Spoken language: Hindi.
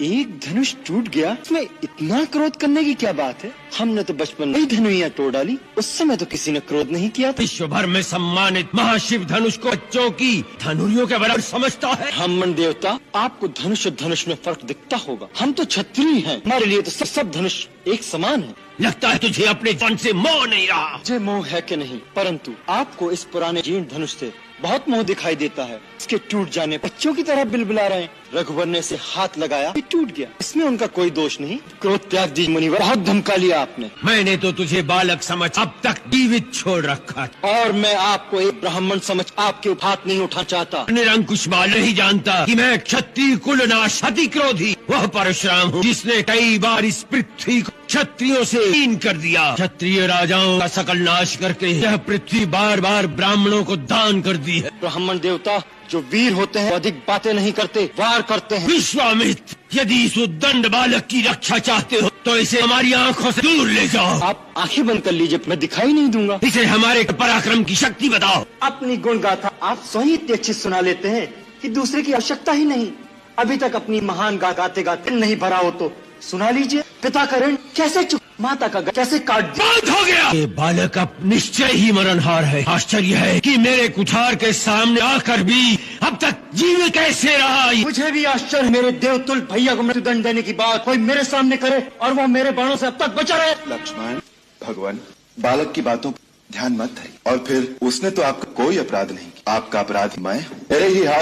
एक धनुष टूट गया, इसमें इतना क्रोध करने की क्या बात है? हमने तो बचपन में ही धनुइयाँ तोड़ डाली, उस समय तो किसी ने क्रोध नहीं किया था। विश्व भर में सम्मानित महाशिव धनुष को बच्चों की धनुरियों के बराबर समझता है। ब्राह्मण देवता, आपको धनुष और धनुष में फर्क दिखता होगा। हम तो क्षत्रिय हैं, हमारे लिए तो सब धनुष एक समान है। लगता है तुझे अपने मन से मोह नहीं रहा। मुझे मोह है कि नहीं, परंतु आपको इस पुराने जीर्ण धनुष से बहुत मोह दिखाई देता है। इसके टूट जाने बच्चों की तरह बिलबिला रहे हैं। रघुवर ने इसे हाथ लगाया, ये टूट गया, इसमें उनका कोई दोष नहीं। क्रोध त्याग दीजिए मुनिवर, बहुत धमका लिया आपने। मैंने तो तुझे बालक समझ अब तक जीवित छोड़ रखा था। और मैं आपको एक ब्राह्मण समझ आपके हाथ नहीं उठा चाहता। निरंकुश बाल नहीं जानता कि मैं क्षत्रिय कुल नाश अति क्रोधी वह परशुराम हूँ, जिसने कई बार इस पृथ्वी को क्षत्रियों से हीन कर दिया। क्षत्रिय राजाओं का सकल नाश करके यह पृथ्वी बार बार ब्राह्मणों को दान कर दी है। ब्राह्मण देवता, जो वीर होते हैं अधिक बातें नहीं करते, वार करते हैं। विश्वामित्र, यदि इस उद्दंड बालक की रक्षा चाहते हो तो इसे हमारी आंखों से दूर ले जाओ। आप आंखें बंद कर लीजिए, मैं दिखाई नहीं दूंगा। इसे हमारे पराक्रम की शक्ति बताओ। अपनी गुण गाथा आप स्वयं इतनी अच्छी सुना लेते हैं कि दूसरे की आवश्यकता ही नहीं। अभी तक अपनी महान गाते गाते नहीं भरा हो तो सुना लीजिए। पिता का ऋण कैसे चुक, माता का कैसे काट दिया। बहुत हो गया। ये बालक अब निश्चय ही मरणहार है। आश्चर्य है कि मेरे कुठार के सामने आकर भी अब तक जीवित कैसे रहा। मुझे भी आश्चर्य, मेरे देवतुल्य भैया को मृत्युदंड देने की बात कोई मेरे सामने करे और वो मेरे बाणों से अब तक बचा रहे। लक्ष्मण, भगवान, बालक की बातों पर ध्यान मत है। और फिर उसने तो आपका कोई अपराध नहीं किया। आपका अपराध मैं हूँ। मेरे ही हाथ